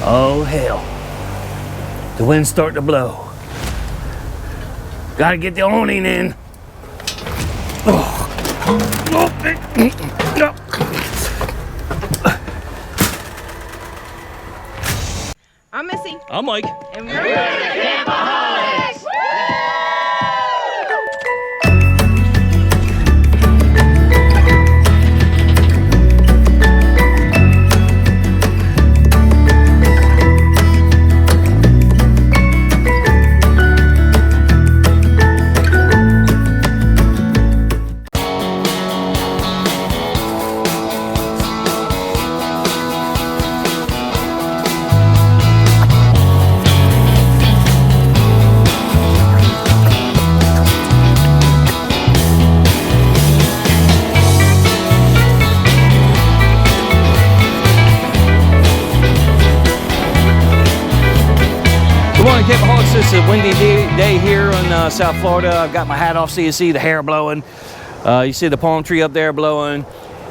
Oh hell. The wind's starting to blow. Gotta get the awning in. I'm Missy. I'm Mike. And we're the Campoholics. Good morning, Campoholics. It's a windy day here in South Florida. I've got my hat off so you see the hair blowing. You see the palm tree up there blowing.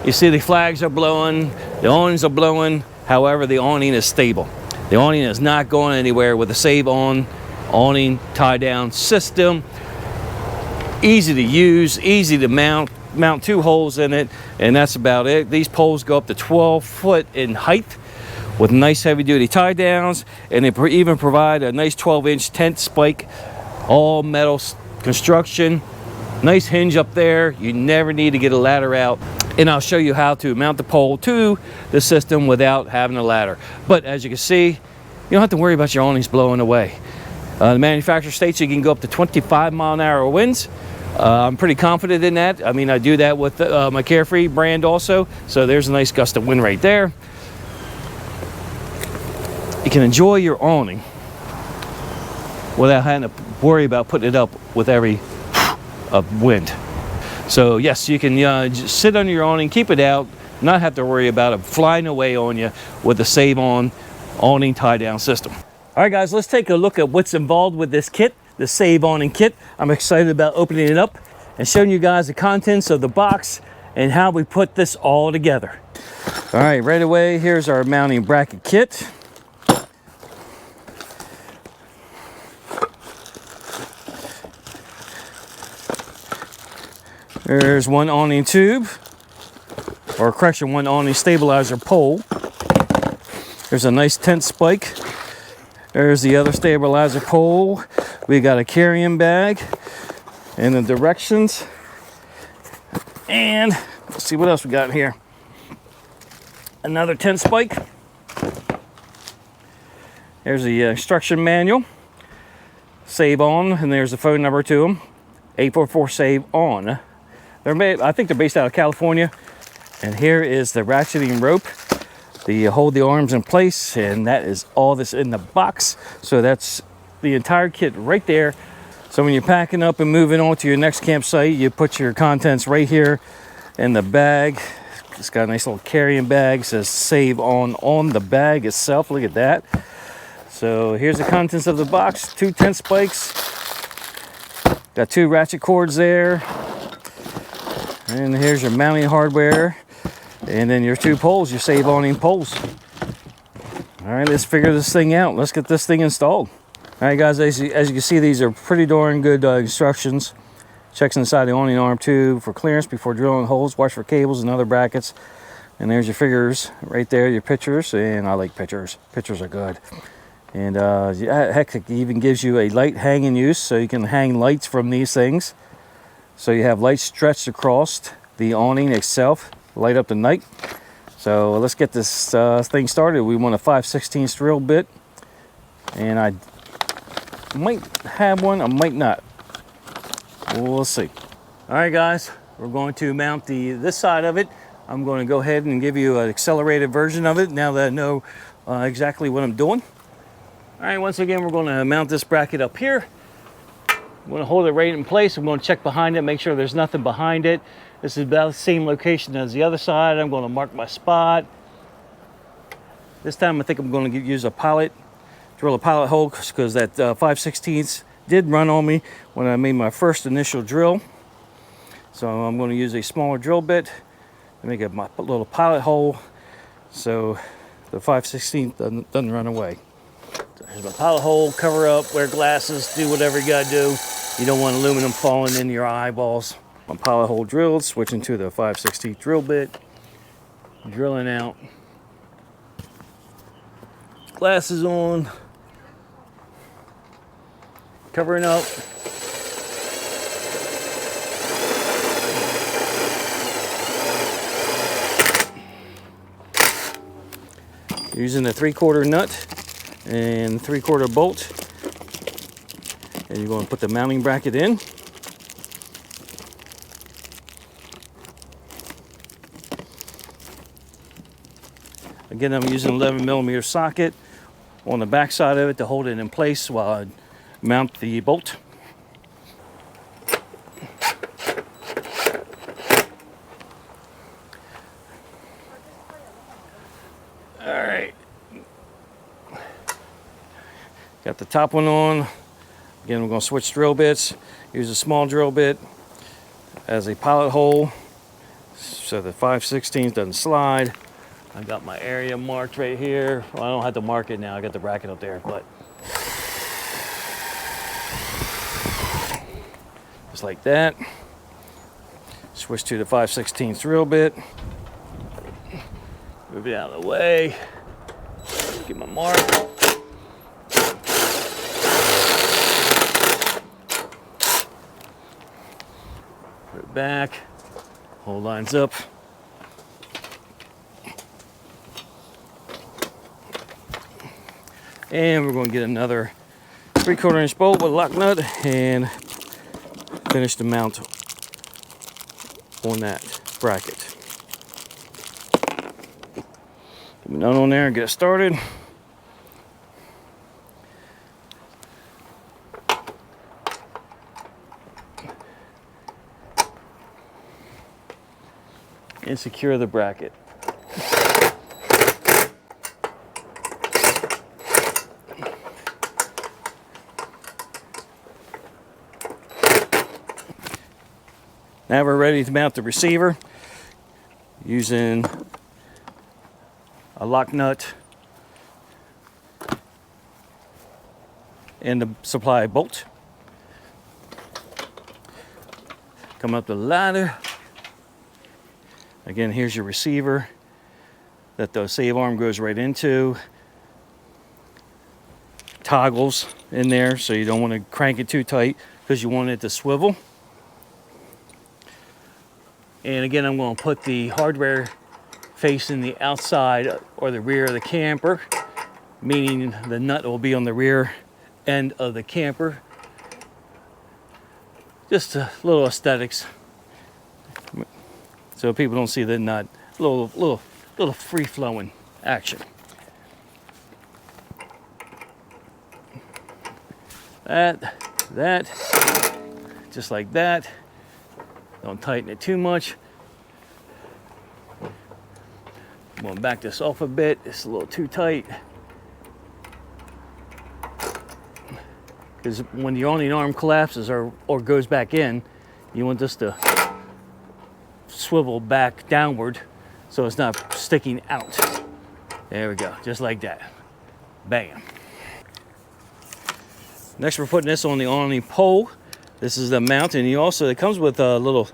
You see the flags are blowing. The awnings are blowing. However, the awning is stable. The awning is not going anywhere with the SaveAwn Awning tie-down system. Easy to use, easy to mount. Mount 2 holes in it, and that's about it. These poles go up to 12 foot in height with nice heavy-duty tie-downs, and they even provide a nice 12-inch tent spike, all metal construction. Nice hinge up there. You never need to get a ladder out, and I'll show you how to mount the pole to the system without having a ladder. But as you can see, you don't have to worry about your awnings blowing away. The manufacturer states you can go up to 25-mile-an-hour winds. I'm pretty confident in that. I mean, I do that with my Carefree brand also, so there's a nice gust of wind right there. You can enjoy your awning without having to worry about putting it up with every wind. So yes, you can just sit under your awning, keep it out, not have to worry about it flying away on you with the SaveAwn Awning tie-down system. All right, guys, let's take a look at what's involved with this kit, the SaveAwning kit. I'm excited about opening it up and showing you guys the contents of the box and how we put this all together. All right, right away, here's our mounting bracket kit. There's one awning tube, or correction, one awning stabilizer pole. There's a nice tent spike. There's the other stabilizer pole. We got a carrying bag and the directions. And let's see what else we got here. Another tent spike. There's the instruction manual. SaveAwn, and there's the phone number to them. 844-SAVE-AWN. I think they're based out of California. And here is the ratcheting rope. You hold the arms in place, and that is all that's in the box. So that's the entire kit right there. So when you're packing up and moving on to your next campsite, you put your contents right here in the bag. It's got a nice little carrying bag. It says SaveAwn on the bag itself. Look at that. So here's the contents of the box. 2 tent spikes. Got 2 ratchet cords there. And here's your mounting hardware. And then your 2 poles, your SaveAwning poles. All right, let's figure this thing out. Let's get this thing installed. All right, guys, as you can see, these are pretty darn good instructions. Checks inside the awning arm tube for clearance before drilling holes. Watch for cables and other brackets. And there's your figures right there, your pictures. And I like pictures. Pictures are good. And heck, it even gives you a light hanging use, so you can hang lights from these things. So you have lights stretched across the awning itself, light up the night. So let's get this thing started. We want a 5/16 drill bit, and I might have one, I might not. We'll see. All right, guys, we're going to mount this side of it. I'm going to go ahead and give you an accelerated version of it now that I know exactly what I'm doing. All right, once again, we're going to mount this bracket up here. I'm going to hold it right in place. I'm going to check behind it, make sure there's nothing behind it. This is about the same location as the other side. I'm going to mark my spot. This time I think I'm going to use a pilot, drill a pilot hole, because that 5/16 did run on me when I made my first initial drill. So I'm going to use a smaller drill bit to make a little pilot hole. So the 5/16 doesn't run away. There's my pilot hole, cover up, wear glasses, do whatever you gotta do. You don't want aluminum falling in your eyeballs. My pilot hole drilled, switching to the 5/16 drill bit, drilling out. Glasses on, covering up. Using the 3/4 nut and 3/4 bolt, and you're going to put the mounting bracket in. Again, I'm using an 11mm socket on the back side of it to hold it in place while I mount the bolt. All right, got the top one on. Again, we're going to switch drill bits. Use a small drill bit as a pilot hole so the 5/16 doesn't slide. I got my area marked right here. Well, I don't have to mark it now. I got the bracket up there, but just like that. Switch to the 5/16 drill bit. Move it out of the way. Get my mark. Put it back. Hole lines up. And we're going to get another 3/4 inch bolt with a lock nut and finish the mount on that bracket. Put my nut on there and get it started. And secure the bracket. Now we're ready to mount the receiver using a lock nut and the supply bolt. Come up the ladder. Again, here's your receiver that the save arm goes right into. Toggles in there, so you don't want to crank it too tight because you want it to swivel. And again, I'm going to put the hardware facing the outside or the rear of the camper, meaning the nut will be on the rear end of the camper. Just a little aesthetics, so people don't see the nut. Little free-flowing action. That, just like that. Don't tighten it too much. I'm going to back this off a bit. It's a little too tight. Because when the awning arm collapses or goes back in, you want this to swivel back downward so it's not sticking out. There we go, just like that. Bam. Next, we're putting this on the awning pole. This is the mount, and it comes with a little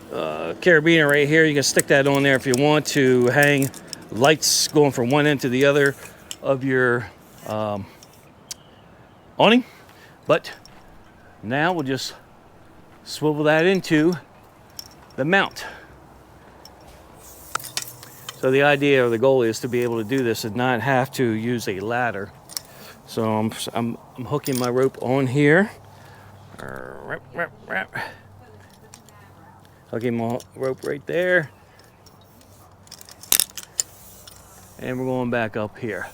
carabiner right here. You can stick that on there if you want to hang lights going from one end to the other of your awning. But now we'll just swivel that into the mount. So the idea or the goal is to be able to do this and not have to use a ladder. So I'm hooking my rope on here. Hooking my rope right there. And we're going back up here.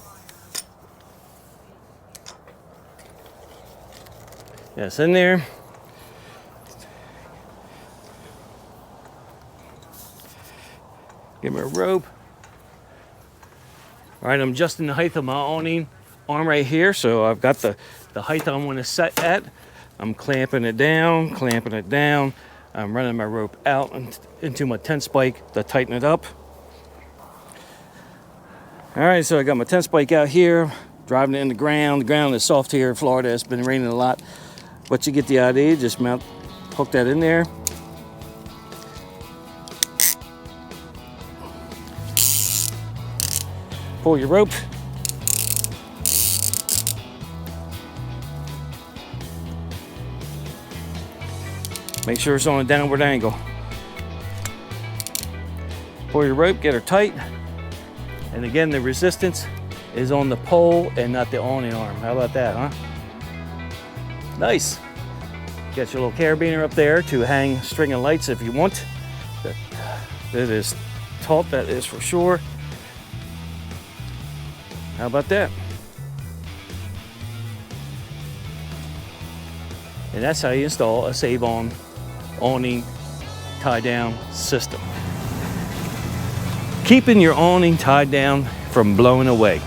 Yes, in there. Get my rope. All right, I'm adjusting the height of my awning arm right here. So I've got the height I want to set at. I'm clamping it down, clamping it down. I'm running my rope out into my tent spike to tighten it up. All right, so I got my tent spike out here, driving it in the ground. The ground is soft here in Florida. It's been raining a lot, but you get the idea. Just hook that in there. Pull your rope. Make sure it's on a downward angle. Pull your rope, get her tight. And again, the resistance is on the pole and not the awning arm. How about that, huh? Nice. Get your little carabiner up there to hang string of lights if you want. It is taut, that is for sure. How about that? And that's how you install a SaveAwn awning tie-down system. Keeping your awning tied down from blowing away.